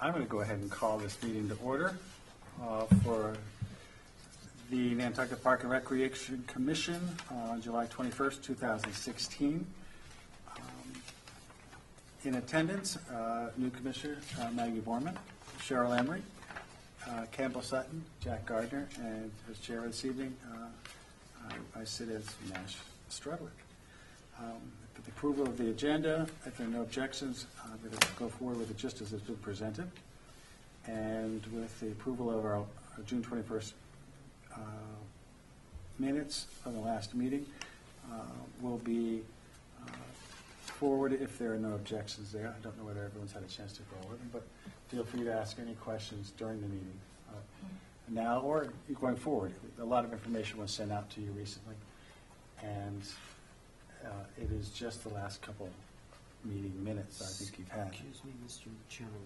I'm going to go ahead and call this meeting to order for the Nantucket Park and Recreation Commission on July 21st, 2016. In attendance, new Commissioner Maggie Borman, Cheryl Emery, Campbell Sutton, Jack Gardner, and as chair this evening, I sit as Nash Strudwick. With the approval of the agenda, if there are no objections, I'm going to go forward with it just as it's been presented. And with the approval of our June 21st minutes from the last meeting, will be forwarded if there are no objections there. I don't know whether everyone's had a chance to go over them, but feel free to ask any questions during the meeting now or going forward. A lot of information was sent out to you recently, and it is just the last couple meeting minutes I think you've had. Excuse me, Mr. Chairman.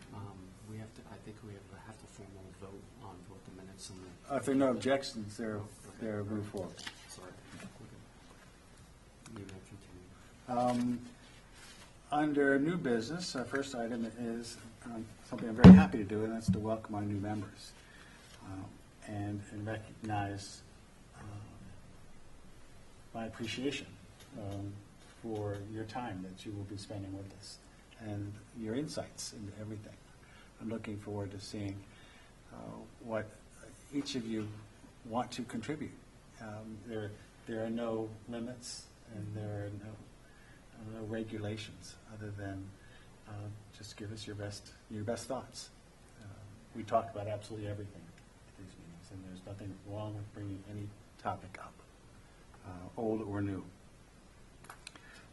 We have to. I think we have to formal vote on both the minutes and the. If there are no objections, they're moved forward. Sorry. You may continue. Under new business, our first item is something I'm very happy to do, and that's to welcome our new members and recognize my appreciation for your time that you will be spending with us and your insights into everything. I'm looking forward to seeing what each of you want to contribute. There are no limits and there are no regulations other than just give us your best thoughts. We talk about absolutely everything at these meetings, and there's nothing wrong with bringing any topic up, old or new.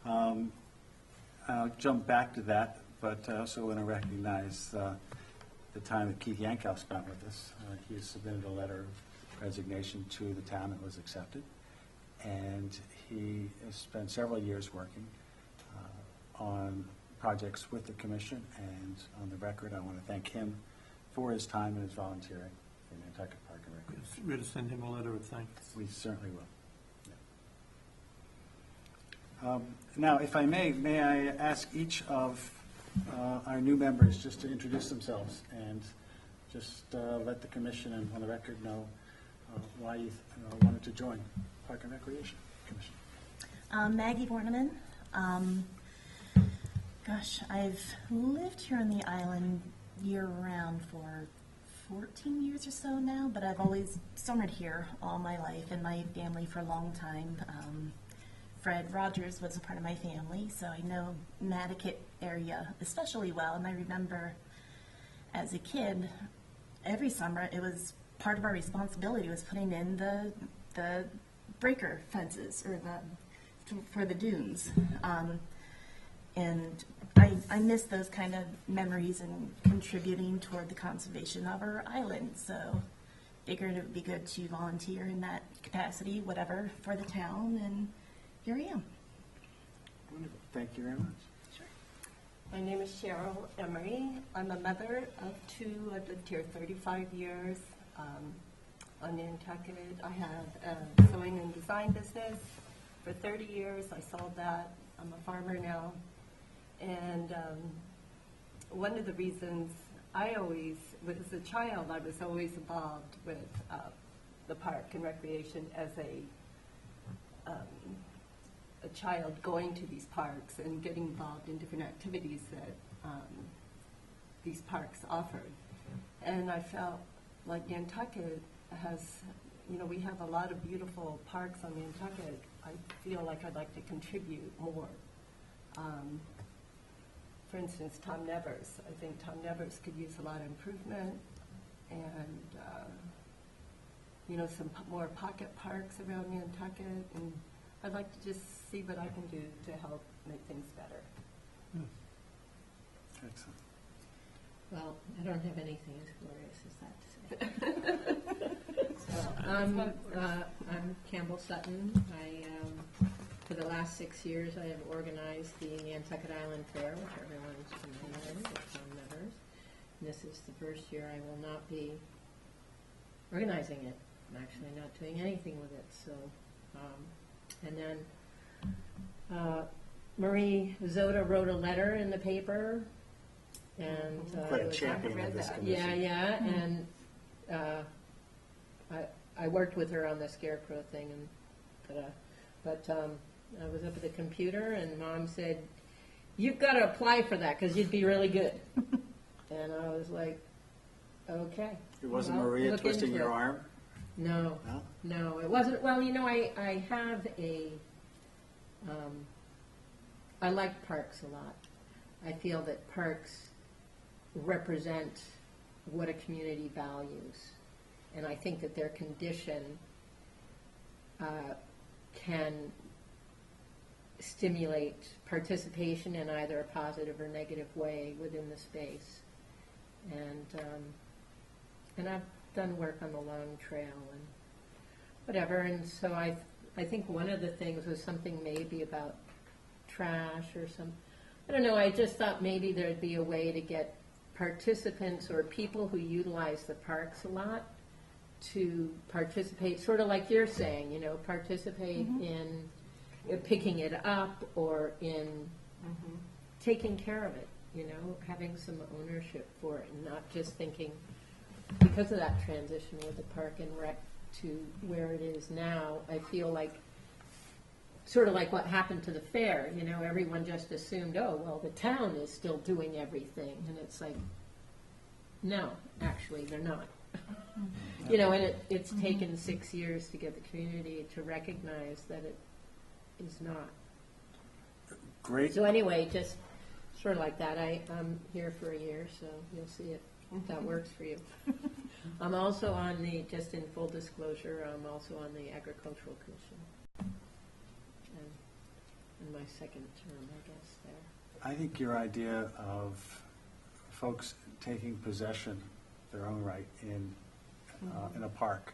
I'll jump back to that, but I also want to recognize the time that Keith Yankow spent with us. He submitted a letter of resignation to the town that was accepted, and he has spent several years working on projects with the commission, and on the record I want to thank him for his time and his volunteering for Nantucket Park and Recreation. We're to send him a letter of thanks. We certainly will. Yeah. Now, if I may I ask each of our new members just to introduce themselves and just let the commission and on the record know why you wanted to join Park and Recreation Commission. Maggie Borneman. Gosh, I've lived here on the island year-round for 14 years or so now, but I've always summered here all my life and my family for a long time. Fred Rogers was a part of my family, so I know Nantucket area especially well, and I remember as a kid, every summer it was part of our responsibility was putting in the breaker fences or for the dunes. And I miss those kind of memories and contributing toward the conservation of our island. So figured it would be good to volunteer in that capacity, whatever, for the town, and here I am. Wonderful. Thank you very much. Sure. My name is Cheryl Emery. I'm a mother of two. I've lived here 35 years on Nantucket. I have a sewing and design business for 30 years. I sold that. I'm a farmer now. And one of the reasons as a child, I was always involved with the park and recreation as a child going to these parks and getting involved in different activities that these parks offered. And I felt like Nantucket has, we have a lot of beautiful parks on Nantucket. I feel like I'd like to contribute more. For instance, Tom Nevers. I think Tom Nevers could use a lot of improvement, and some more pocket parks around Nantucket. And I'd like to just see what I can do to help make things better. Excellent. Well, I don't have anything as glorious as that to say. So, I'm Campbell Sutton. For the last 6 years, I have organized the Nantucket Island Fair, which everyone's familiar with, Tom Nevers. And this is the first year I will not be organizing it. I'm actually not doing anything with it. So, and then Marie Zoda wrote a letter in the paper And Quite it a was- champion of this that. commission. Yeah, and I worked with her on the scarecrow thing, and but I was up at the computer, and Mom said, "You've got to apply for that because you'd be really good." And I was like, "Okay." It wasn't Well, Maria look twisting into your it. arm? No, No? no, it wasn't. Well, I have I like parks a lot. I feel that parks represent what a community values. And I think that their condition can stimulate participation in either a positive or negative way within the space. And I've done work on the Long Trail and whatever, and so I think one of the things was something maybe about trash or some, I don't know, I just thought maybe there'd be a way to get participants or people who utilize the parks a lot to participate, sort of like you're saying, participate in picking it up or in taking care of it, having some ownership for it and not just thinking, because of that transition with the Park and Rec to where it is now, I feel like, sort of like what happened to the fair, everyone just assumed, oh, well, the town is still doing everything, and it's like, no, actually, they're not. And it's taken 6 years to get the community to recognize that it is not. Great. So anyway, just sort of like that, I'm here for a year, so you'll see it. That works for you. I'm also on just in full disclosure, I'm also on the Agricultural Commission. In my second term, I guess, there. I think your idea of folks taking possession of their own right in a park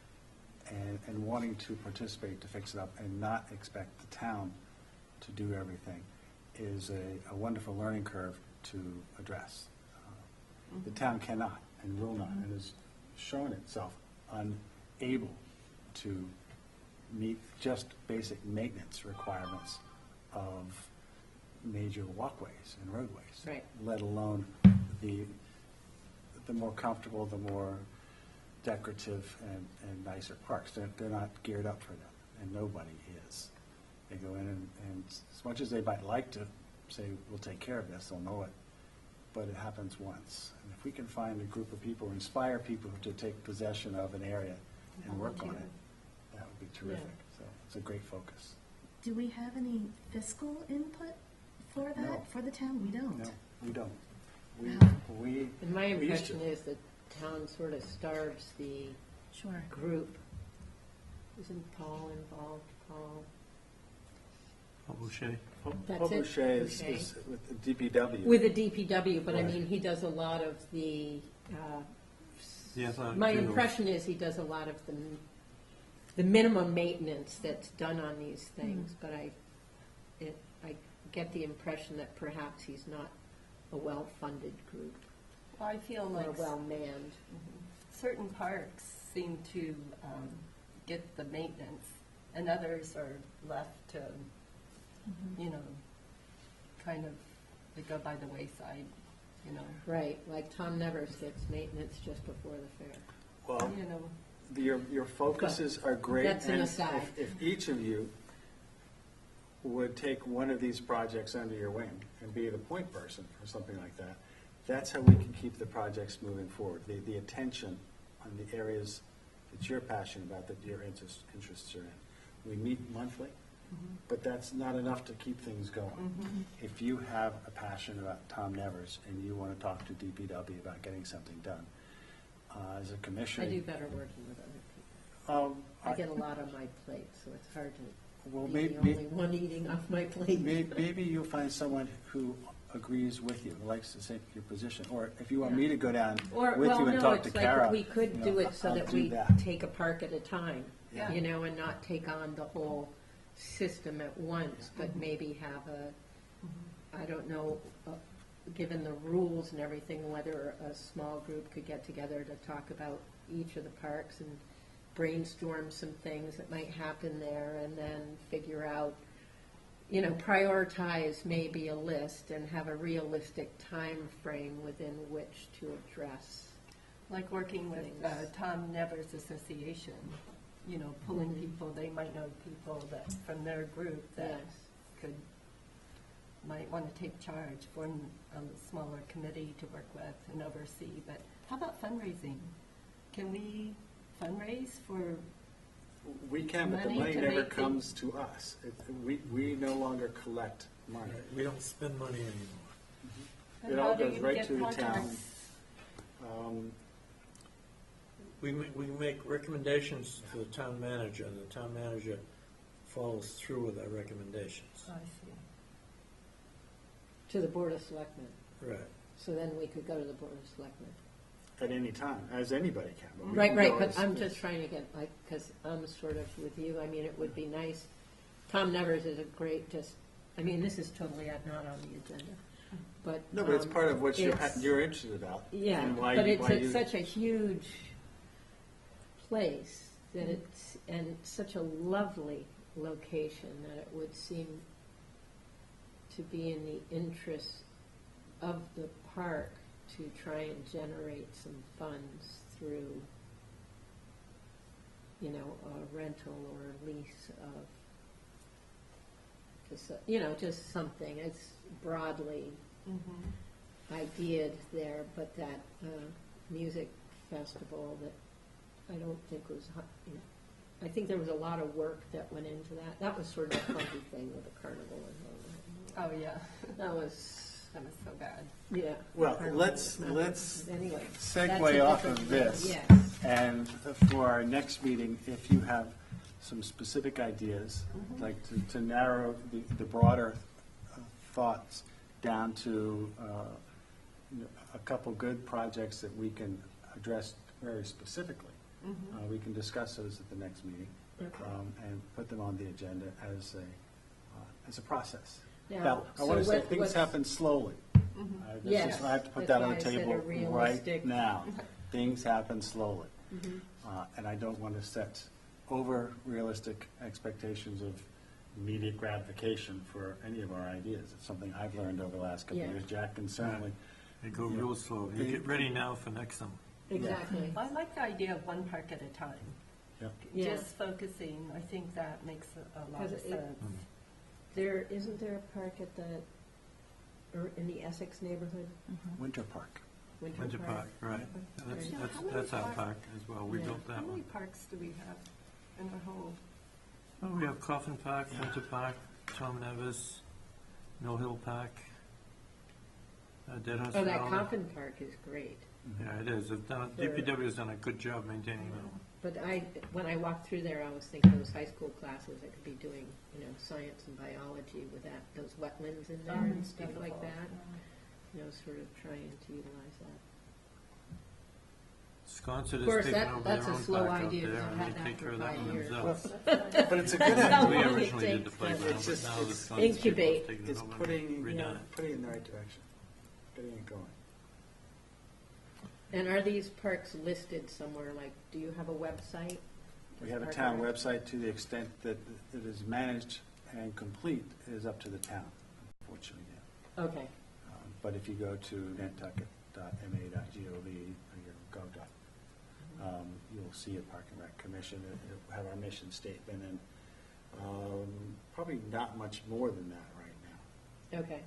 and wanting to participate to fix it up and not expect the town to do everything is a wonderful learning curve to address. The town cannot and will not, and has shown itself unable to meet just basic maintenance requirements of major walkways and roadways. Right. Let alone the more comfortable, the more decorative and nicer parks. They're not geared up for them, and nobody is. They go in and as much as they might like to say, we'll take care of this, they'll know it, but it happens once. And if we can find a group of people, inspire people to take possession of an area and work on it, that would be terrific. So it's a great focus. Do we have any fiscal input for that, No. for the town? We don't. No, we don't. And my we used to. impression is that town sort of starves the Sure. group. Isn't Paul involved? Paul? Bouchet. That's Paul it? Bouchet Bouchet. is with the DPW. With the DPW, but I Right. mean, he does a lot of the, Yes, my impression is he does a lot of the minimum maintenance that's done on these things, but I get the impression that perhaps he's not a well-funded group Well, I feel or like well-manned. certain parks seem to get the maintenance, and others are left to, kind of, they go by the wayside, Right, like Tom Nevers gets maintenance just before the fair. Well, you know. your focuses are great. That's an and aside. If each of you would take one of these projects under your wing and be the point person for something like that, that's how we can keep the projects moving forward. The attention on the areas that you're passionate about, that your interests are in. We meet monthly, but that's not enough to keep things going. If you have a passion about Tom Nevers and you want to talk to DPW about getting something done, as a commissioner. I do better working with other people. I get a lot on my plate, so it's hard to be the only one eating off my plate. Maybe you'll find someone who agrees with you, likes to take your position, or if you want me to go down Or, with well, you and no, talk to it's like Kara. we could do it so I'll that do we that. take a park at a time, Yeah. and not take on the whole system at once, but maybe have I don't know, given the rules and everything, whether a small group could get together to talk about each of the parks and brainstorm some things that might happen there, and then figure out, you know, prioritize maybe a list and have a realistic time frame within which to address. Like working with Things. Tom Nevers Association, you know, pulling people, they might know people that, from their group that Yes. might want to take charge, form a smaller committee to work with and oversee. But how about fundraising? Can we fundraise for, We can, but the Money money to never make comes to us. We no longer collect money. We don't spend money anymore. but It how all do goes you right get to the town. projects? We make recommendations to the town manager, and the town manager follows through with our recommendations. I see. To the Board of Selectmen. Right. So then we could go to the Board of Selectmen. At any time, as anybody can. But we Right, can right, go but as- I'm just trying to get, like, because I'm sort of with you, I mean, it would be nice, Tom Nevers is a great, just, I mean, this is totally not on the agenda, but. No, but it's part of what it's- you're interested about. Yeah, and why but you- it's why at you- such a huge place that it's, and such a lovely location that it would seem to be in the interest of the park to try and generate some funds through, you know, a rental or a lease of, you know, just something. It's broadly ideaed there, but that music festival that I don't think was, you know, I think there was a lot of work that went into that. That was sort of a funky thing with the carnival and all that. Oh, yeah. That was, That was so bad. yeah. Well, carnival let's was not- anyway, that's segue a off different of thing. this. Yes. And for our next meeting, if you have some specific ideas, like to narrow the broader thoughts down to a couple good projects that we can address very specifically, we can discuss those at the next meeting and put them on the agenda as a process. Now, I want to say things happen slowly. Yes, I have to put that's that on why the I said a table right realistic- now. Things happen slowly. And I don't want to set over-realistic expectations of immediate gratification for any of our ideas. It's something I've learned over the last couple of Yeah. years. Jack can certainly, They go real slow. You get ready now for next summer. Exactly. I like the idea of one park at a time. Yeah. Just focusing, I think that makes a lot of 'Cause it- sense. Isn't there a park at or in the Essex neighborhood? Winter Park. Winter Park, right. That's, Yeah, that's, how many that's our parks- park as well. We Yeah. built How that many one. parks do we have in our whole? Oh, we have Coffin Park, Winter Park, Tom Nevers, Mill Hill Park, Dead Horse Oh, that Valley. Coffin Park is great. Yeah, it is. DPW has done a good job maintaining that one. But when I walked through there, I was thinking those high school classes that could be doing, you know, science and biology with those wetlands in there and stuff like that. You know, sort of trying to utilize that. Sconset Of course, has taken over that's their a own slow park out idea, there, 'cause I've and had they that take for care of that 5 one years. themselves. But it's a good How idea. We long it originally did the takes to- playground, but It's now the just- Sconset people Incubate. have taken it It's over putting, and redone it. putting it in the right direction, getting it going. And are these parks listed somewhere? Like, do you have a website? We have a Park town and Rec? website to the extent that it is managed and complete is up to the town, unfortunately. Yeah. Okay. But if you go to nantucket.ma.gov or your gov. You'll see a Park and Rec Commission. It'll have our mission statement and probably not much more than that right now. Okay.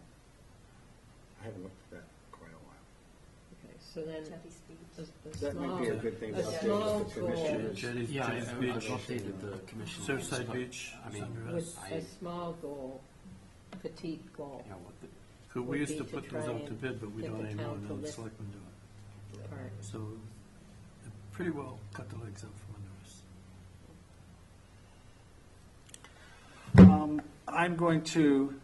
I haven't looked at that in quite a while. Okay. So then Jetty's Beach. a That might be a good thing to a update small with the commission. goal Jetty's Yeah, Jetty's I've Beach, updated the commission. Surfside but, Beach, I mean, Sunrise. with I- a small goal, petite goal you know, what the, We would used be to to put those try out to and bid, but we get don't the anymore, town to now the list- selectmen do it. part. So it pretty well cut the legs out from under us. I'm going to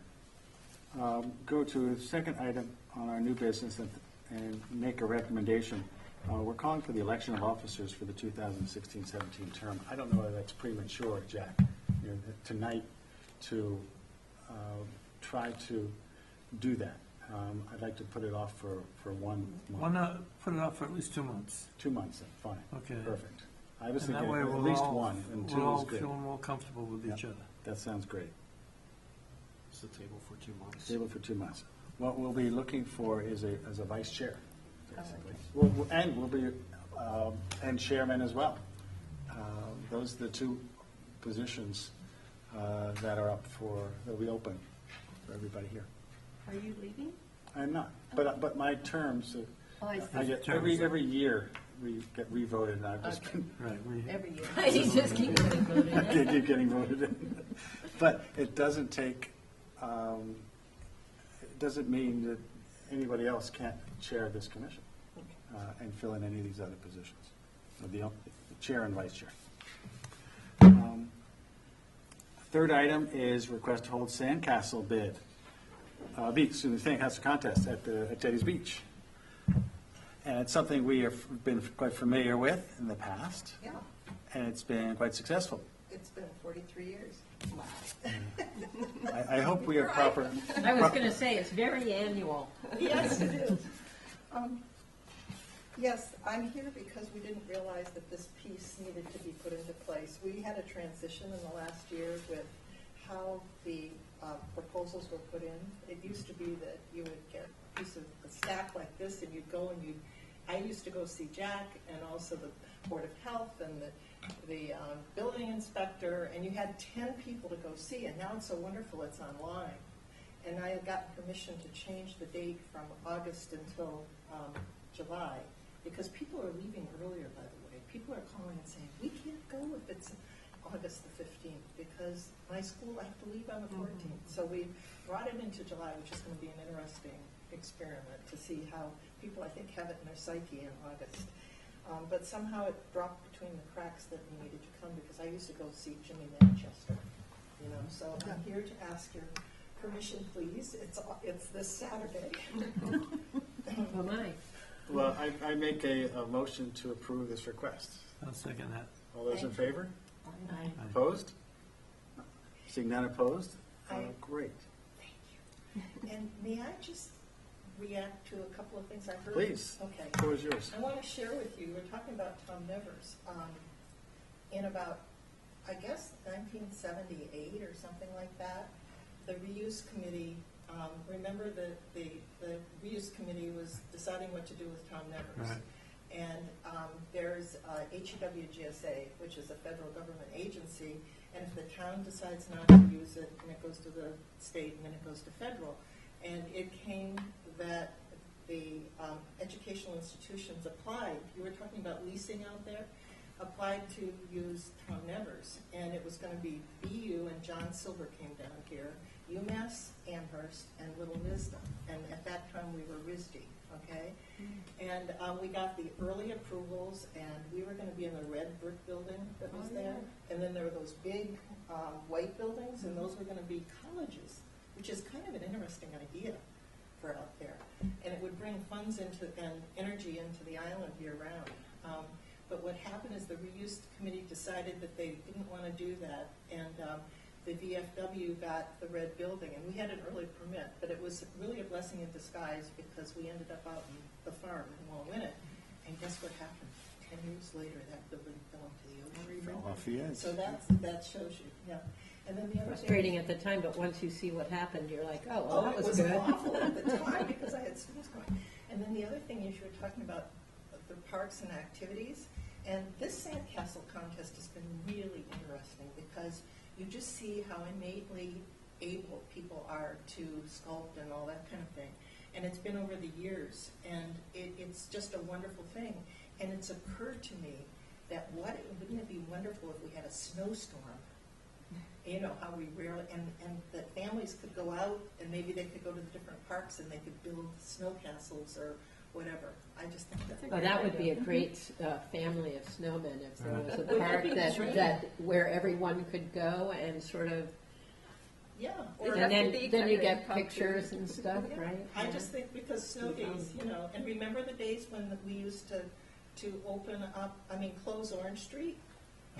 go to the second item on our new business and make a recommendation. We're calling for the election of officers for the 2016-17 term. I don't know whether that's premature, Jack, tonight to try to do that. I'd like to put it off for 1 month. Why not put it off for at least 2 months? 2 months, then, fine. Okay. Perfect. I was And that thinking way at we'll least all- 1, and 2 We'll all is good. feel more comfortable with each Yeah. other. That sounds great. Stable for 2 months. Stable for 2 months. What we'll be looking for is a vice chair, basically. And we'll be, and chairman as well. Those are the two positions that are up for, that'll be open for everybody here. Are you leaving? I'm not, but my terms, Oh, I I see. get, every year, we get re-voted, and I've just been, Right, Every year. He just keeps getting voted I in. keep getting voted in. But it doesn't take, it doesn't mean that anybody else can't chair this commission and fill in any of these other positions, the chair and vice chair. Third item is request to hold sandcastle sandcastle contest at Teddy's Beach. And it's something we have been quite familiar with in the past, Yeah, and it's been quite successful. it's been 43 years. I hope we have proper. I was going to say, it's very annual. Yes, it is. Yes, I'm here because we didn't realize that this piece needed to be put into place. We had a transition in the last year with how the proposals were put in. It used to be that you would get a piece of a stack like this, and you'd go and I used to go see Jack and also the Board of Health and the building inspector, and you had 10 people to go see, and now it's so wonderful it's online. And I got permission to change the date from August until July, because people are leaving earlier, by the way. People are calling and saying, we can't go if it's August the 15th, because my school, I have to leave on the 14th. So we brought it into July, which is going to be an interesting experiment to see how people, I think, have it in their psyche in August. But somehow it dropped between the cracks that we needed to come, because I used to go see Jimmy Manchester, you know. So I'm here to ask your permission, please. It's this Saturday. Oh, my. Well, I make a motion to approve this request. I'll second that. All those in favor? Aye. Opposed? Seeing none opposed? Aye. Great. And may I just react to a couple of things I heard? Please. Okay. The floor is yours. I want to share with you, we're talking about Tom Nevers. In about, I guess, 1978 or something like that, the reuse committee, remember the reuse committee was deciding what to do with Tom Nevers. Right. And there's HEWGSA, which is a federal government agency, and if the town decides not to use it, then it goes to the state, and then it goes to federal. And it came that the educational institutions applied, you were talking about leasing out there, applied to use Tom Nevers. And it was going to be BU, and John Silver came down here, UMass, Amherst, and Little Wisdom. And at that time, we were RISD, okay? And we got the early approvals, and we were going to be in the red brick building that was there. And then there were those big white buildings, and those were going to be colleges, which is kind of an interesting idea for out there. And it would bring funds into and energy into the island year-round. But what happened is the reuse committee decided that they didn't want to do that, and the VFW got the red building, and we had an early permit, but it was really a blessing in disguise, because we ended up out in the farm in Wallawinnet, and guess what happened? 10 years later, that building fell into the ocean. Fell off the edge. So that shows you, yeah. And then the other Frustrating thing, at the time, but once you see what happened, you're like, oh, well, that it was was good. awful at the time, because I had students going. And then the other thing is, you were talking about the parks and activities, and this sandcastle contest has been really interesting, because you just see how innately able people are to sculpt and all that kind of thing. And it's been over the years, and it's just a wonderful thing. And it's occurred to me that wouldn't it be wonderful if we had a snowstorm? You know, how we rarely, and that families could go out, and maybe they could go to the different parks, and they could build snow castles or whatever. I just think that's a Oh, great that would be a idea. great family of snowmen if there was a Wouldn't park it be great? that where everyone could go and sort of, Yeah. Or and then you get pictures and stuff, Yeah. right? I just think because snow days, you know, and remember the days when we used to open up, close Orange Street?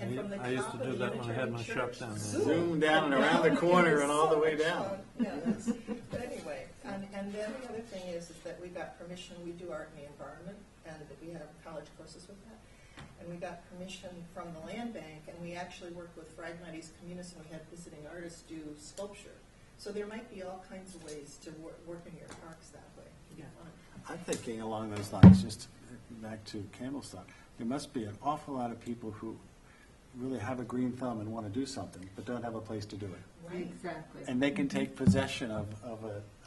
And from the I used top to of do the that when I had my Unitarian shop Church, down there. Zoom down and around the corner and all the way So much down. fun. Yeah, but anyway, and then the other thing is that we got permission, we do art in the environment, and we have college courses with that. And we got permission from the land bank, and we actually worked with Phragmites Communis, and we had visiting artists do sculpture. So there might be all kinds of ways to work in your parks that way. Yeah. I'm thinking along those lines, just back to Campbell Sutton, there must be an awful lot of people who really have a green thumb and want to do something, but don't have a place to do it. Right. Exactly. And they can take possession of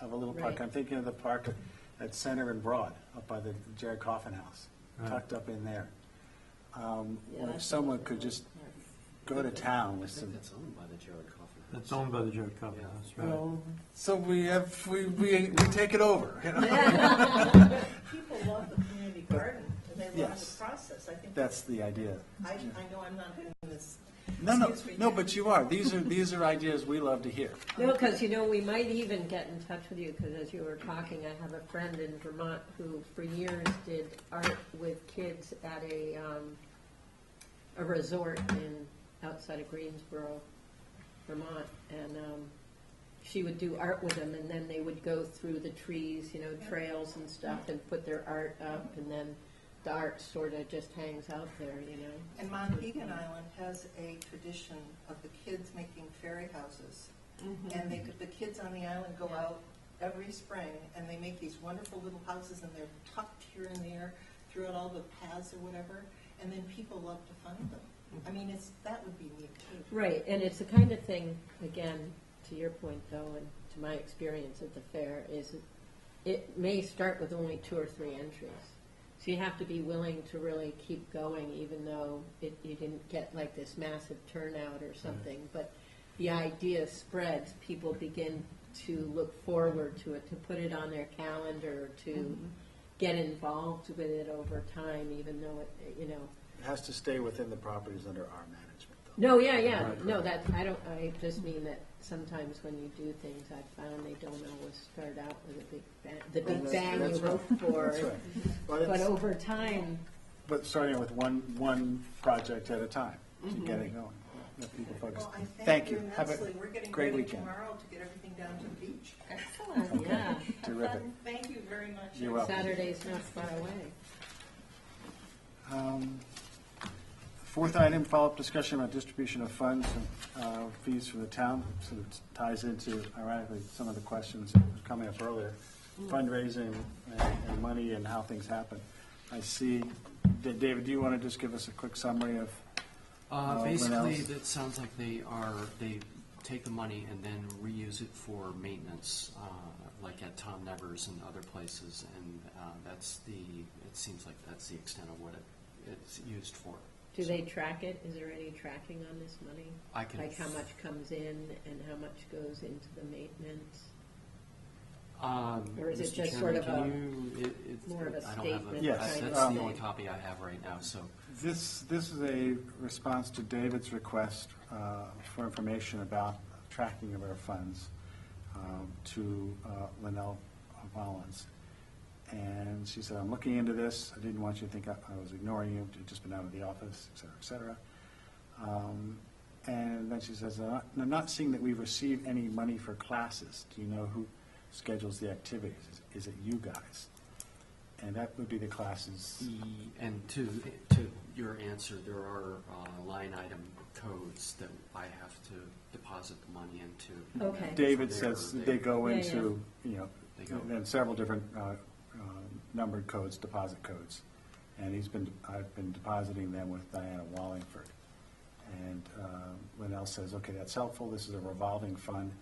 a little park. Right. I'm thinking of the park at Center and Broad, up by the Jared Coffin House, Right. tucked up in there. Yeah, Where that's someone what- could just go to town I with think some. that's owned by the Jared Coffin House. It's owned by the Jared Coffin Yeah. House, right? Well, so we take it over. You know? People love the community garden, and they love Yes. the process. I think That's the idea. I know I'm not in this. No, Excuse me. no, but you are. These are ideas we love to hear. No, because, we might even get in touch with you, because as you were talking, I have a friend in Vermont who for years did art with kids at a resort outside of Greensboro, Vermont, and she would do art with them, and then they would go through the trees, trails and stuff, and put their art up, and then the art sort of just hangs out there. And Monhegan Island has a tradition of the kids making fairy houses. And the kids on the island go out every spring, and they make these wonderful little houses, and they're tucked here and there throughout all the paths or whatever, and then people love to find them. I mean, that would be neat too. Right, and it's the kind of thing, again, to your point though, and to my experience at the fair, is it may start with only 2 or 3 entries. So you have to be willing to really keep going, even though you didn't get like this massive turnout or something. But the idea spreads, people begin to look forward to it, to put it on their calendar, to get involved with it over time, even though It has to stay within the properties under our management, though. No, yeah. Right, No, right. I just mean that sometimes when you do things, I've found they don't always start out with a big bang, the big bang That's you right. hope for. That's right. Well, But it's- over time, But starting with one project at a time, to get it going, let people focus. Well, I Thank you. Have immensely. a We're getting great ready weekend. tomorrow to get everything down to the beach. excellent, yeah. Terrific. Thank you very much. You're welcome. Saturday's not far away. Fourth item, follow-up discussion on distribution of funds and fees from the town. Sort of ties into, ironically, some of the questions that were coming up earlier. Fundraising and money and how things happen. I see, David, do you want to just give us a quick summary of? Basically, Linnell's? it sounds like they take the money and then reuse it for maintenance, like at Tom Nevers and other places, and it seems like that's the extent of what it's used for. Do they track it? Is there any tracking on this money? I can- Like how much comes in and how much goes into the maintenance? Or is it Mr. just Chairman, sort of I more of a don't have statement Yes, That's kind the of only thing? copy I have right now, so. This is a response to David's request for information about tracking of our funds to Linnell Collins. And she said, I'm looking into this. I didn't want you to think I was ignoring you. I've just been out of the office, et cetera, et cetera. And then she says, I'm not seeing that we've received any money for classes. Do you know who schedules the activities? Is it you guys? And that would be the classes. And to your answer, there are line item codes that I have to deposit the money into. Okay. David So says they're- they go Yeah, into, They go- then several different numbered codes, deposit codes. And I've been depositing them with Diana Wallingford. And Linnell says, okay, that's helpful. This is a revolving fund.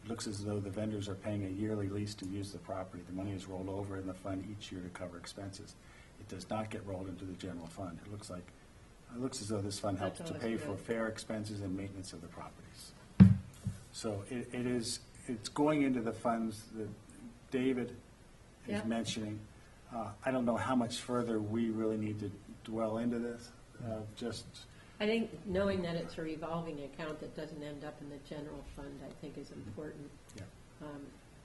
It looks as though the vendors are paying a yearly lease to use the property. The money is rolled over in the fund each year to cover expenses. It does not get rolled into the general fund. It looks as though this fund helps That's to always pay for good. fair expenses and maintenance of the properties. So it's going into the funds that David is Yep. mentioning. I don't know how much further we really need to dwell into this, just, I think knowing that it's a revolving account that doesn't end up in the general fund, I think is important. yeah.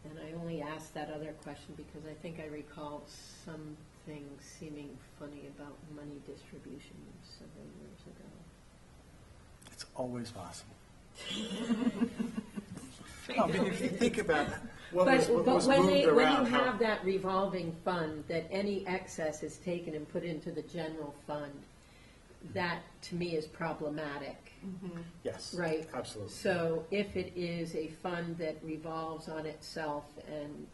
And I only asked that other question because I think I recall something seeming funny about money distribution several years ago. It's always possible. I mean, if you think about what was when moved you around. have that revolving fund, that any excess is taken and put into the general fund, that to me is problematic, Yes. right? Absolutely. So if it is a fund that revolves on itself and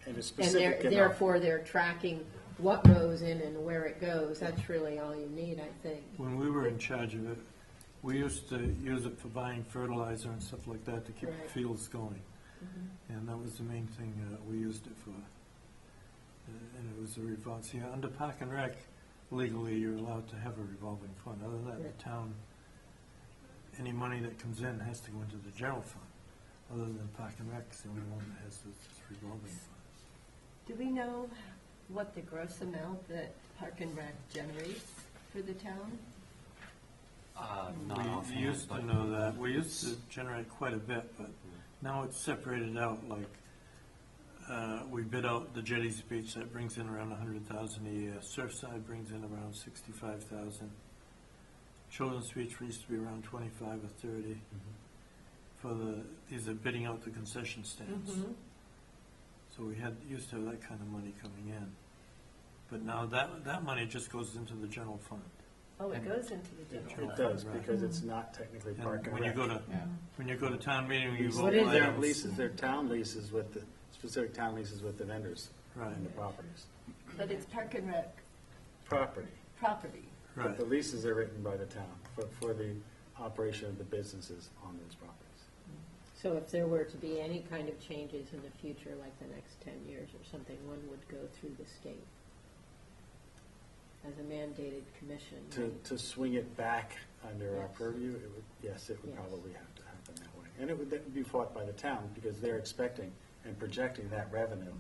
And it's and specific enough. therefore they're tracking what goes in and where it goes, that's really all you need, I think. When we were in charge of it, we used to use it for buying fertilizer and stuff like that to keep the Right. fields going. And that was the main thing we used it for. And it was a revolving, see, under Park and Rec, legally, you're allowed to have a revolving fund. Other than that, Right. the town, any money that comes in has to go into the general fund. Other than Park and Rec, it's the only one that has this revolving fund. Do we know what the gross amount that Park and Rec generates for the town? Not We offhand, used to but know that. We used to generate quite a bit, but now it's separated out, like, we bid out the Jetties Beach, that brings in around 100,000 a year. Surfside brings in around 65,000. Children's Beach used to be around 25 or 30. These are bidding out the concession stands. So we used to have that kind of money coming in. But now that money just goes into the general fund. Oh, it And- goes into the general It fund. does, Right. because it's not technically And Park and when you Rec. go to, Yeah. when you go to town meeting, you These vote What is it? They're items. leases, they're town leases with the, specific town leases with the vendors Right. and the properties. But it's Park and Rec Property. property. But Right. the leases are written by the town for the operation of the businesses on those properties. So if there were to be any kind of changes in the future, like the next 10 years or something, one would go through the state as a mandated commission. To swing it back under our Yes. purview, it would, yes, it would Yes. probably have to happen that way. And it would be fought by the town, because they're expecting and projecting that revenue.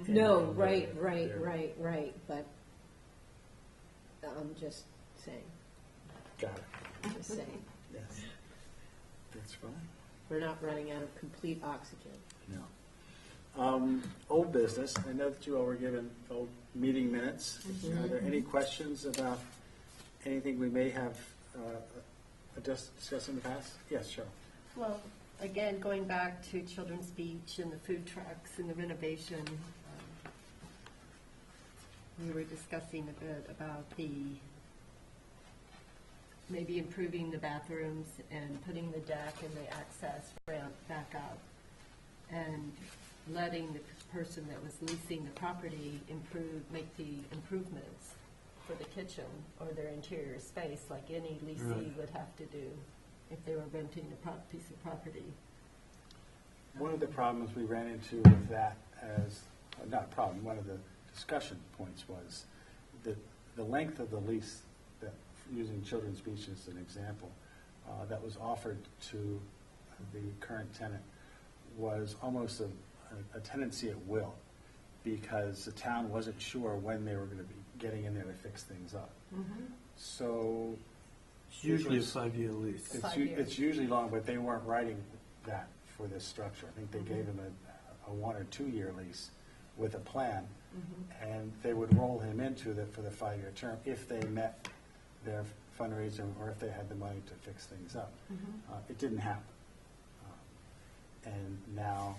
in No, their- right, but I'm just saying, Got it, just saying. yes. That's fine. We're not running out of complete oxygen. No. Old business, I know that you all were given old meeting minutes. Are there any questions about anything we may have discussed in the past? Yes, sure. Well, again, going back to Children's Beach and the food trucks and the renovation, we were discussing a bit about maybe improving the bathrooms and putting the deck and the access ramp back up, and letting the person that was leasing the property make the improvements for the kitchen or their interior space, like any leasee Right. would have to do if they were renting a piece of property. One of the problems we ran into with that not a problem, one of the discussion points was that the length of the lease, that, using Children's Beach as an example, that was offered to the current tenant was almost a tenancy at will, because the town wasn't sure when they were going to be getting in there to fix things up. So It's usually a was- 5-year lease. Five years. it's usually long, but they weren't writing that for this structure. I think they gave them a 1 or 2 year lease with a plan, and they would roll him into it for the 5-year term if they met their fundraising or if they had the money to fix things up. It didn't happen. And now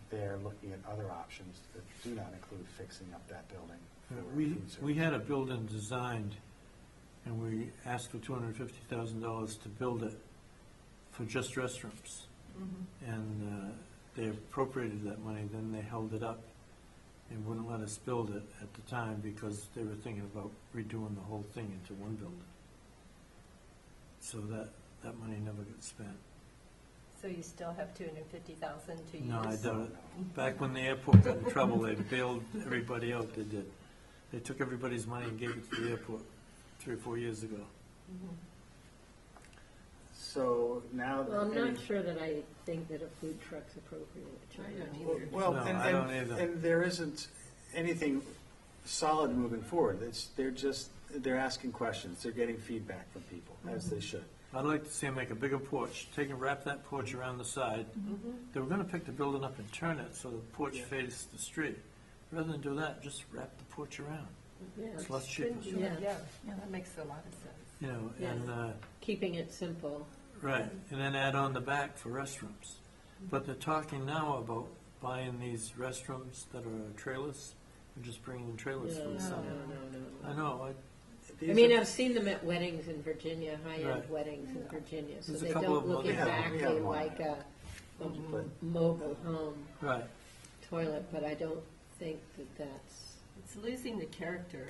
they're looking at other options that do not include fixing up that building. for We food had a building designed, and we asked for $250,000 to build it for just restrooms. And they appropriated that money, then they held it up and wouldn't let us build it at the time because they were thinking about redoing the whole thing into one building. So that money never got spent. So you still have $250,000 to use? No, I doubt it. Back when the airport got in trouble, they bailed everybody out, they did. They took everybody's money and gave it to the airport 3 or 4 years ago. So now. Well, I'm any- not sure that I think that a food truck's appropriate at China. I don't Well, either. well, No, and, I don't either. and there isn't anything solid moving forward. They're asking questions. They're getting feedback from people, as they should. I'd like to see them make a bigger porch, wrap that porch around the side. They were gonna pick the building up and turn it so the porch Yeah. faces the street. Rather than do that, just wrap the porch around. Yeah, It's less cheaper, Couldn't you? Yeah. Yeah, Yeah. that makes a lot of sense. you know, Yeah. and, keeping it simple. right, and then add on the back for restrooms. But they're talking now about buying these restrooms that are trailers, and just bringing in trailers for No, the summer. no. I know, I mean, I've seen them at weddings in Virginia, high-end Right. weddings in Virginia, so There's a they couple don't of look them. We have exactly one. like a But- mobile home Right. toilet, but I don't think that that's, It's losing the character,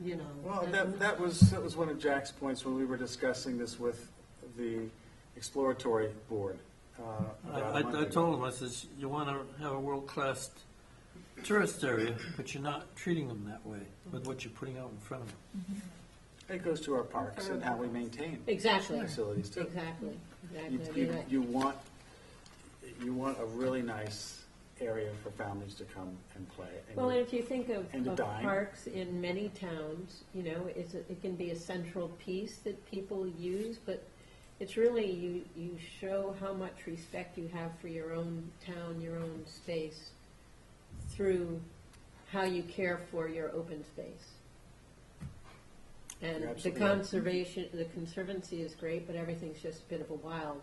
you know. Well, that was one of Jack's points when we were discussing this with the exploratory board. About a month I ago. told him, I says, you want to have a world-class tourist area, but you're not treating them that way with what you're putting out in front of them. It goes to our parks and how we maintain exactly, facilities too. exactly. You, I mean, you want a really nice area for families to come and play. Well, and if you think And to of dine. parks in many towns, you know, it can be a central piece that people use, but it's really, you show how much respect you have for your own town, your own space, through how you care for your open space. And You're the absolutely right. conservation, the conservancy is great, but everything's just a bit of a wild,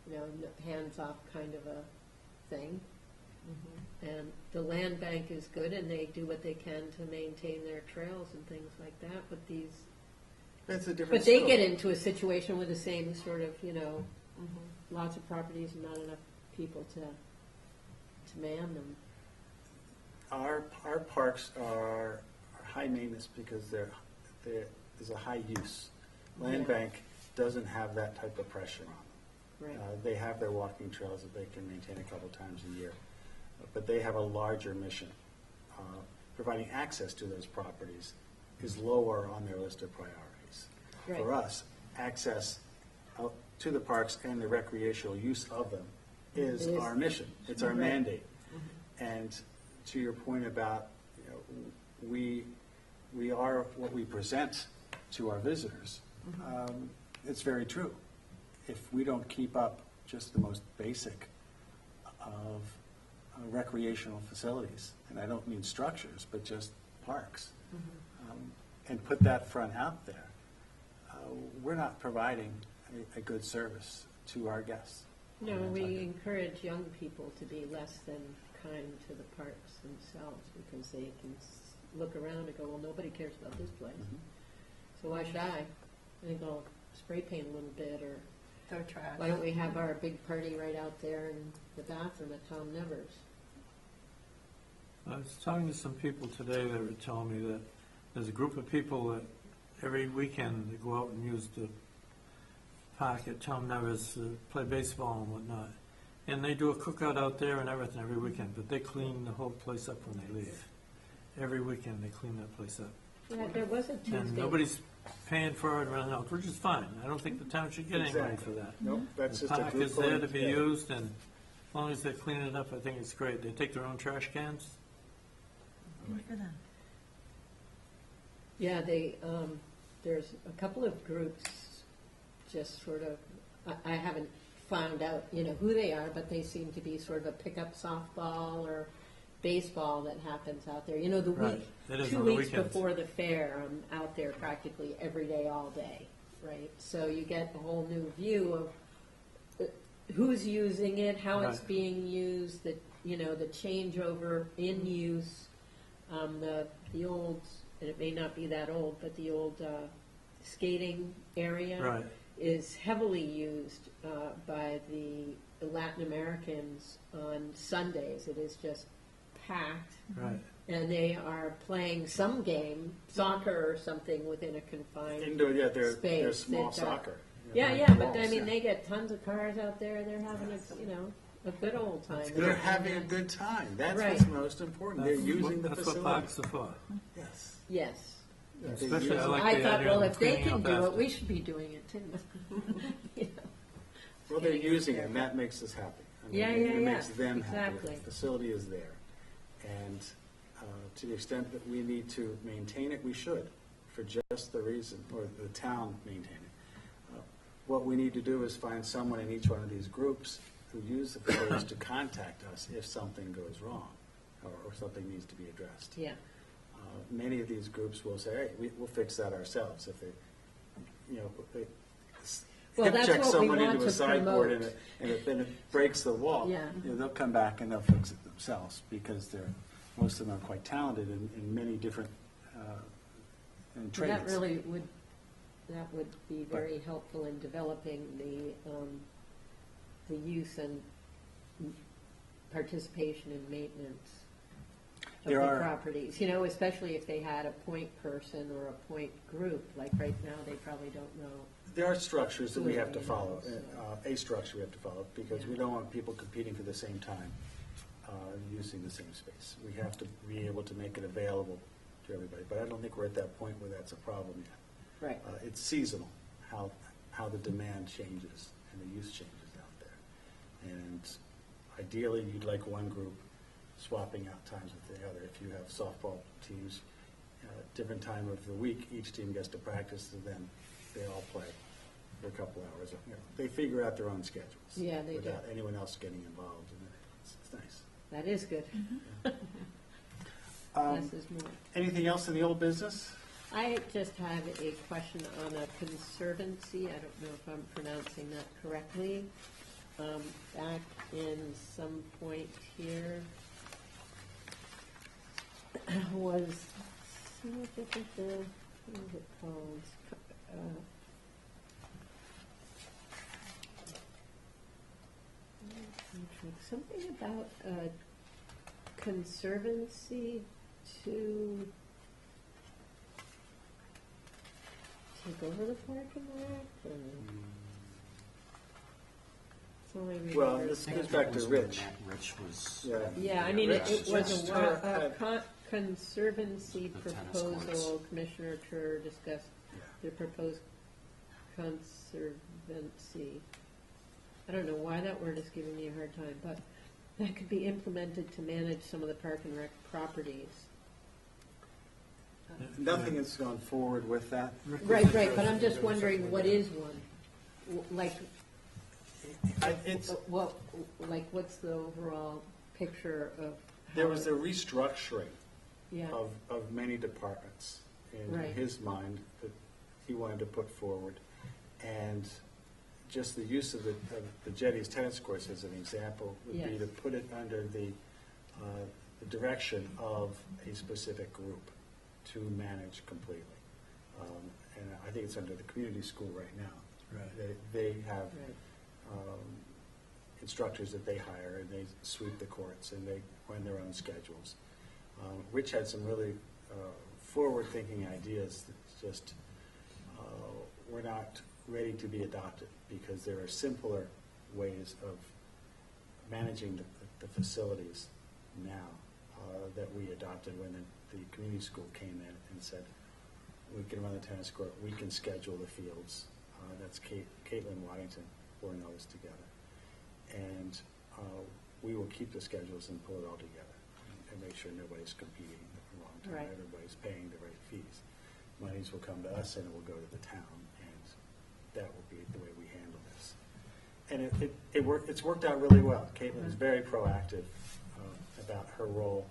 you know, hands-off kind of a thing. And the land bank is good, and they do what they can to maintain their trails and things like that, but these, That's a different but they story. get into a situation with the same sort of, you know, lots of properties and not enough people to man them. Our parks are high maintenance because there's a high use. Land Yeah. bank doesn't have that type of pressure on them. Right. They have their walking trails that they can maintain a couple times a year, but they have a larger mission. Providing access to those properties is lower on their list of priorities. Right. For us, access out to the parks and the recreational use of them is It is. our mission. It's our Right. mandate. And to your point about, you know, we are what we present to our visitors. It's very true. If we don't keep up just the most basic of recreational facilities, and I don't mean structures, but just parks, and put that front out there, we're not providing a good service to our guests. No, in we Nantucket. encourage young people to be less than kind to the parks themselves, because they can look around and go, well, nobody cares about this place, so why should I? I think I'll spray paint a little bit, or Throw trash. why don't we have our big party right out there in the bathroom at Tom Nevers? I was talking to some people today that were telling me that there's a group of people that every weekend they go out and use the park at Tom Nevers to play baseball and whatnot. And they do a cookout out there and everything every weekend, but they clean the whole place up when they leave. Every weekend they clean that place up. Yeah, there was a Tuesday. And nobody's paying for it or anything else, which is fine. I don't think the town should get any money Exactly. for that. Nope, that's The just a park group is there to pulling be together. used, and as long as they're cleaning it up, I think it's great. They take their own trash cans. Good for them. Yeah, there's a couple of groups, just sort of, I haven't found out, you know, who they are, but they seem to be sort of a pickup softball or baseball that happens out there. You know, the Right. week, It is 2 on the weeks weekends. before the fair, I'm out there practically every day, all day, right? So you get a whole new view of who's using it, how it's Right. being used, the, you know, the changeover in use. The old, and it may not be that old, but the old skating area Right. is heavily used by the Latin Americans on Sundays. It is just packed, Right. and they are playing some game, soccer or something, within a confined Indoor, yeah, they're space. small that, soccer. Yeah, They're yeah, but balls, I mean, yeah. they get tons of cars out there. They're having a, you know, a good old time. They're having a good time. That's Right. what's most important. They're That's using the what facility. parks are for. Yes. Yes. Yeah, they Especially, use I it. like I the thought, idea well, of if they cleaning can up do it, after. we should be doing it too. You know. Well, they're using it, and that makes us happy. I mean, Yeah, it yeah, makes yeah. them happy. Exactly. The facility is there. And to the extent that we need to maintain it, we should, for just the reason, or the town maintain it. What we need to do is find someone in each one of these groups who use the facilities to contact us if something goes wrong or something needs to be addressed. Yeah. Many of these groups will say, hey, we'll fix that ourselves. If they, you know, they Well, hip that's check what we someone want into a to sideboard promote. and it breaks the wall, Yeah. you know, they'll come back and they'll fix it themselves because most of them are quite talented in many different and Well, trades. that would be very helpful in developing the use and participation in maintenance of There the are- properties, you know, especially if they had a point person or a point group, like right now, they probably don't know. There are structures that we have to Yeah, follow, so- a structure we have to follow, because we don't want people competing for the same time, using the same space. We have to be able to make it available to everybody, but I don't think we're at that point where that's a problem yet. Right. It's seasonal, how the demand changes and the use changes out there. And ideally, you'd like one group swapping out times with the other. If you have softball teams, different time of the week, each team gets to practice, and then they all play for a couple hours. You know, they figure out their own schedules. Yeah, they do. Without anyone else getting involved, and it's nice. That is good. Um, Less is more. Anything else in the old business? I just have a question on a conservancy. I don't know if I'm pronouncing that correctly. Back in some point here was, what is it called? Something about a conservancy to take over the park and rec, or? That's all I remember. Well, this I think goes back that to was when Rich. Matt Rich was. Yeah. Yeah, I mean, it Rich was a had- conservancy The tennis proposal. courts. Commissioner Tur discussed Yeah. the proposed conservancy. I don't know why that word is giving me a hard time, but that could be implemented to manage some of the park and rec properties. Nothing has gone forward with that. Right, but I'm just wondering, what is one? Like, It's, what's the overall picture of how? there was a restructuring Yeah, of many departments in Right. his mind that he wanted to put forward. And just the use of the Jetties tennis courts as an example would be Yes. to put it under the direction of a specific group to manage completely. And I think it's under the community school right now. Right. They have right, instructors that they hire, and they sweep the courts, and they run their own schedules. Rich had some really forward-thinking ideas that just were not ready to be adopted, because there are simpler ways of managing the facilities now that we adopted when the community school came in and said, we can run the tennis court, we can schedule the fields. That's Caitlin Waddington pulling all this together. And we will keep the schedules and pull it all together and make sure nobody's competing at the wrong time. Right. Everybody's paying the right fees. Monies will come to us and it will go to the town, and that will be the way we handle this. And it's worked out really well. Caitlin is very proactive about her role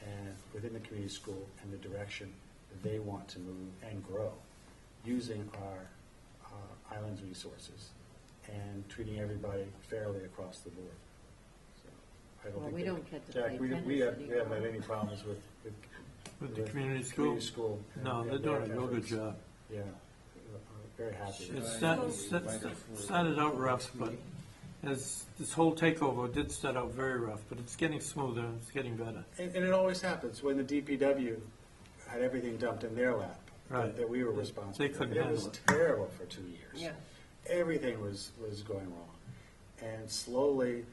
and within the community school and the direction that they want to move and grow, using our island's resources and treating everybody fairly across the board. So I don't Well, think we they- don't get to Jack, play we tennis haven't had anymore. any problems with With the community community school? school. No, and they're doing a their real good efforts. job. Yeah, very happy. It with that. started out rough, but as this whole takeover did start out very rough, but it's getting smoother and it's getting better. And it always happens when the DPW had everything dumped in their lap, Right. that we were responsible. They couldn't It was handle it. terrible for 2 years. Yeah. Everything was going wrong. And slowly,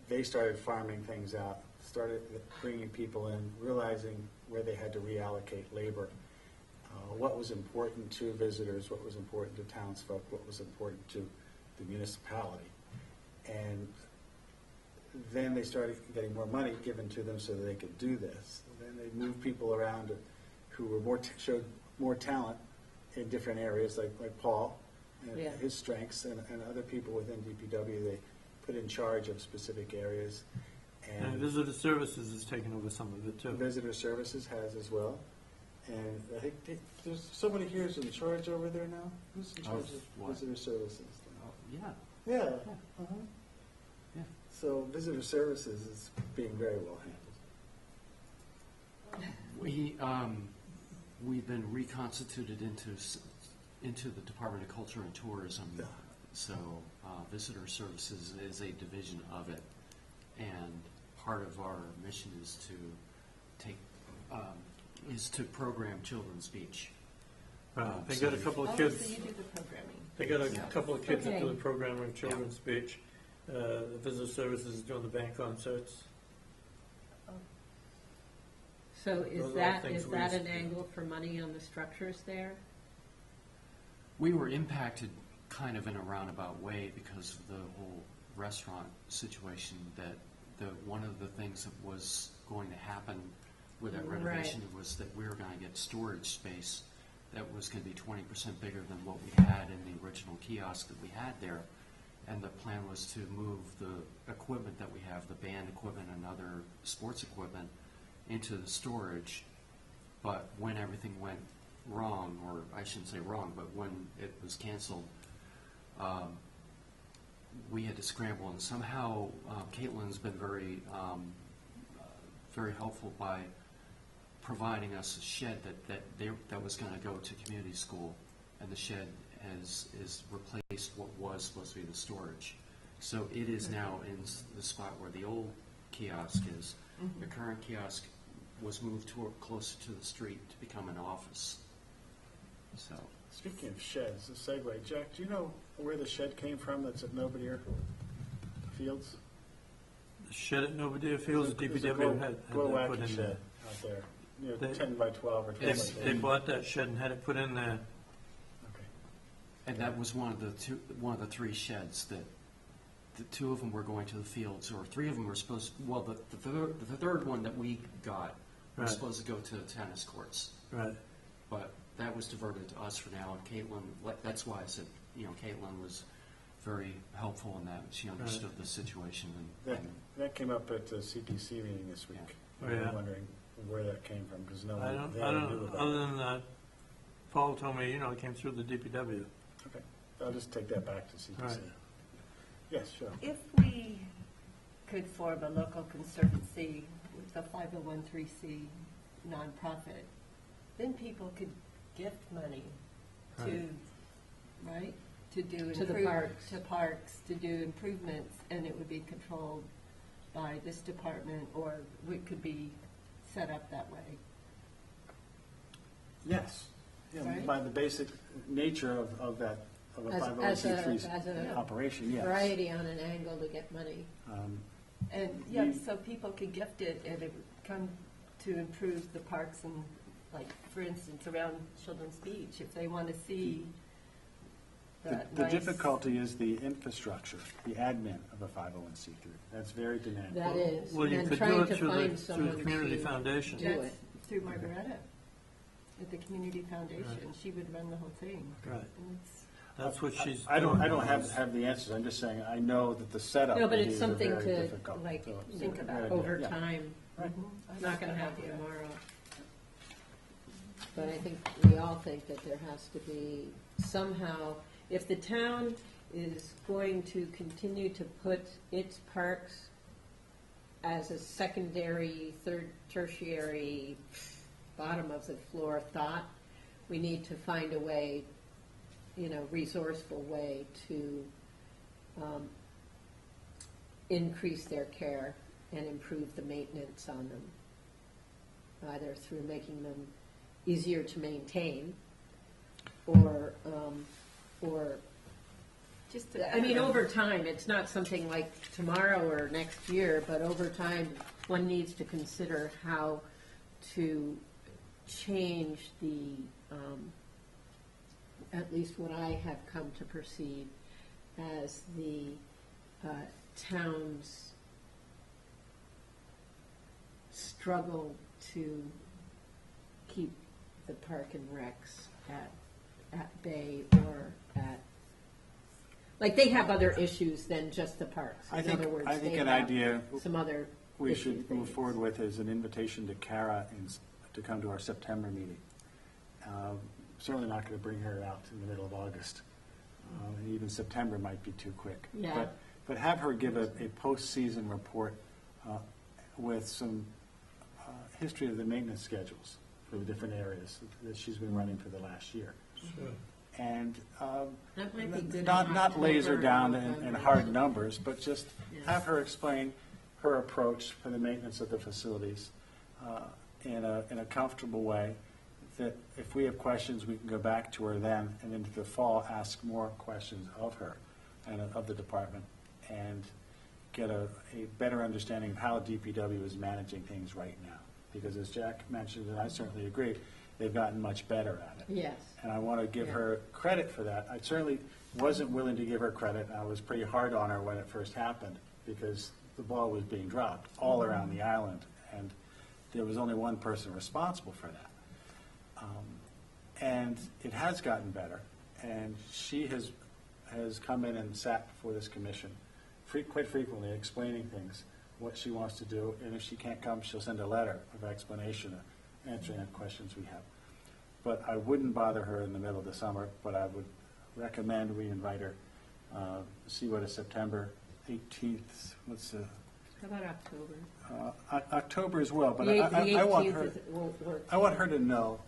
they started farming things out, started bringing people in, realizing where they had to reallocate labor, what was important to visitors, what was important to townsfolk, what was important to the municipality. And then they started getting more money given to them so that they could do this. And then they moved people around who were showed more talent in different areas, like Paul and Yeah. his strengths, and other people within DPW they put in charge of specific areas. And Visitor Services is taking over some of it too. Visitor Services has as well. And I think there's somebody here who's in charge over there now. Who's in charge of what? Visitor Services? Oh, yeah, Yeah. Yeah. Uh-huh. yeah. So Visitor Services is being very well handled. We, we've been reconstituted into the Department of Culture and Tourism. So visitor services is a division of it, and part of our mission is to program children's speech. They got a couple of Oh, kids. so you do the programming. They got a Yeah. couple of kids that do Okay. the programming, children's speech. The visitor services is doing the band concerts. So Those is are all that, things is we that used an to do. angle for money on the structures there? We were impacted kind of in a roundabout way because of the whole restaurant situation, that one of the things that was going to happen with that Right. renovation was that we were going to get storage space that was going to be 20% bigger than what we had in the original kiosk that we had there. And the plan was to move the equipment that we have, the band equipment and other sports equipment, into the storage. But when everything went wrong, or I shouldn't say wrong, but when it was canceled, we had to scramble, and somehow Caitlin's been very helpful by providing us a shed that was going to go to community school, and the shed is replaced what was supposed to be the storage. So it is now in the spot where the old kiosk is. Mm-hmm. The current kiosk was moved closer to the street to become an office. So Speaking of sheds, a segue, Jack, do you know where the shed came from that's at Nobodere Fields? The shed at Nobodere Fields, There's a DPW had that glow put wacky in shed there. out there, you know, They- 10 by 12 or 12 by It's- 12. They bought that shed and had it put in there. Okay. And that was one of the three sheds that the two of them were going to the fields, or three of them were supposed. Well, the third one that we got was Right. supposed to go to the tennis courts, Right. but that was diverted to us for now. And Caitlin, that's why I said, Caitlin was very helpful in that. She understood the situation, and That came up at the CPC meeting this week. Oh, yeah. I'm wondering where that came from, because no I one don't, there I knew don't, about other it. than Paul told me, it came through the DPW. Okay, I'll just take that back to CPC. Right. Yes, sure. If we could form a local conservancy with a 501(c) nonprofit, then people could gift money to, right? To do To the parks. to parks, to do improvements, and it would be controlled by this department, or it could be set up that way. Yes. Yeah, Right. by the basic nature of that, of a As 501c3 a operation, yes. variety on an angle to get money. And, so people could gift it, and it would come to improve the parks and, like, for instance, around Children's Beach, if they want to see that The nice. difficulty is the infrastructure, the admin of a 501c3. That's very demanding. That is, Well, you and could do trying it to through find the someone community to foundation. do That's it. through Margaretta, at the Community Foundation. She would run the whole thing. Right. And it's, That's what she's I don't doing. have the answers. I'm just saying, I know that the setup No, but of it's these are something very to, difficult. like, So, think good about idea. over Yeah. time. Right. It's not gonna I like happen that idea. tomorrow. But I think, we all think that there has to be somehow, if the town is going to continue to put its parks as a secondary, third, tertiary, bottom of the floor thought, we need to find a way, resourceful way to increase their care and improve the maintenance on them, either through making them easier to maintain, or just over time, it's not something like tomorrow or next year, but over time, one needs to consider how to change the, at least what I have come to perceive as the town's struggle to keep the park and recs at bay, or at, like, they have other issues than just the parks. I In think, other words, I think they an have idea some other we issue should move things. forward with is an invitation to Kara to come to our September meeting. Certainly not going to bring her out in the middle of August. And even September might be too quick. Yeah. But have her give a postseason report with some history of the maintenance schedules for the different areas that she's been running for the last year. Sure. And That might be good in not laser October down or in November. hard numbers, but just Yeah. have her explain her approach for the maintenance of the facilities in a comfortable way, that if we have questions, we can go back to her then, and into the fall, ask more questions of her and of the department, and get a better understanding of how DPW is managing things right now. Because as Jack mentioned, and I certainly agree, they've gotten much better at it. Yes. And I want to give Yeah. her credit for that. I certainly wasn't willing to give her credit. I was pretty hard on her when it first happened, because the ball was being dropped all around the island, and there was only one person responsible for that. And it has gotten better, and she has come in and sat before this commission quite frequently, explaining things, what she wants to do, and if she can't come, she'll send a letter of explanation, answering the questions we have. But I wouldn't bother her in the middle of the summer, but I would recommend we invite her, see what is September 18th, what's the, How about October? October as well, but The I want 18th her, won't work. I want her to know.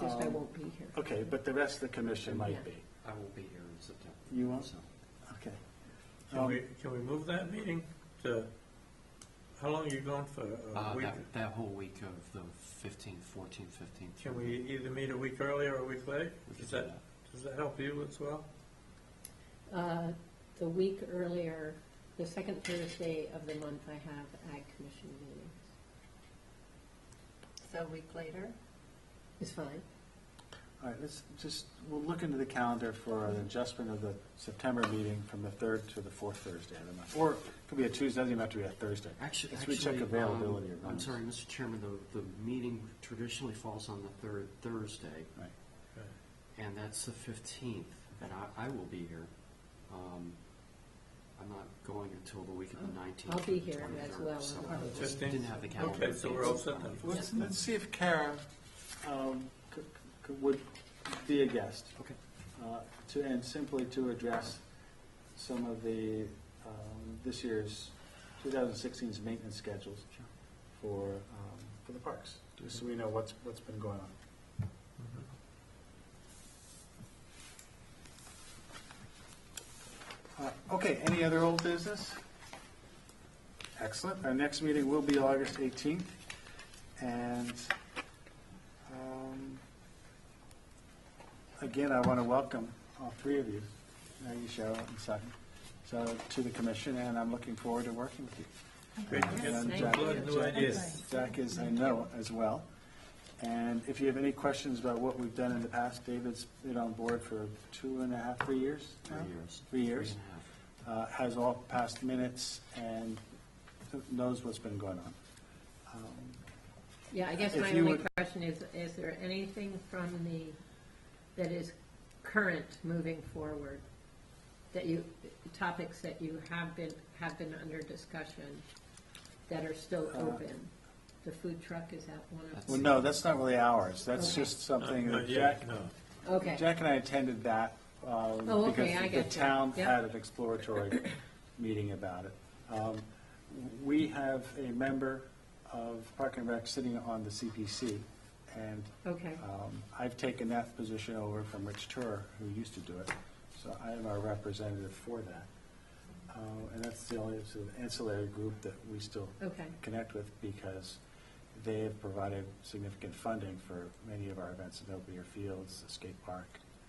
Just I won't be here. Okay, but the rest of the commission might Yeah. be. I will be here in September. You won't? So, Okay. Can we move that meeting to, how long are you going for? A week? that whole week of the 15th, 14th, 15th. Can we either meet a week earlier or a week late? We can Does do that, that. does that help you as well? The week earlier, the second Thursday of the month, I have Ag Commission meetings. So a week later? It's fine. All right, we'll look into the calendar for an adjustment of the September meeting from the 3rd to the 4th Thursday of the month. Or it could be a Tuesday, doesn't even have to be a Thursday. Actually, Let's recheck availability. of I'm runners. sorry, Mr. Chairman, the meeting traditionally falls on the third Thursday, Right. and that's the 15th, and I will be here. I'm not going until the week of the 19th. I'll be or the here as 23rd, well. so on I the just 15th? didn't have the calendar. Okay, so we're all set then. Let's see if Kara would be a guest. Okay. And simply to address some of the, this year's 2016's maintenance schedules for the parks, just so we know what's been going on. Okay, any other old business? Excellent. Our next meeting will be August 18th, and again, I want to welcome all three of you, Maggie, Cheryl, and Sutton, to the commission, and I'm looking forward to working with you. Great to get some Thank Jack- you. new ideas. Jack is, I know, as well. And if you have any questions about what we've done in the past, David's been on board for 2.5, 3 years now? 3 years. 3 years. 3.5. Has all past minutes and knows what's been going on. Yeah, I guess If my you only would- question is there anything from that is current moving forward? Topics that you have been under discussion that are still open? The food truck, is that one of Well, them? no, that's not really ours. That's Okay. just something that Not yet, Jack, no. Okay, Jack and I attended that okay, I because the get you. town Yep. had an exploratory meeting about it. We have a member of Park and Rec sitting on the CPC, and okay, I've taken that position over from Rich Turer, who used to do it, so I am our representative for that. And that's the only sort of ancillary group that we still okay. connect with, because they have provided significant funding for many of our events at Belvedere Fields, the skate park,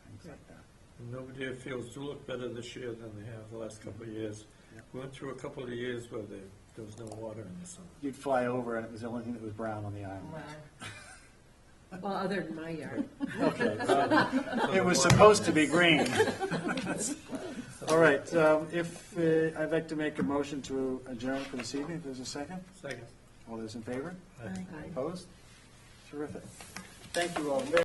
things like that. And Belvedere Fields do look better this year than they have the last couple of years. Yep. We went through a couple of years where there was no water in the summer. You'd fly over, and it was the only thing that was brown on the island. Well, other than my yard. Okay, it was supposed to be green. All right, I'd like to make a motion to adjourn for this evening. If there's a second? Second. All those in favor? Aye. Aye. Opposed? Terrific. Thank you all very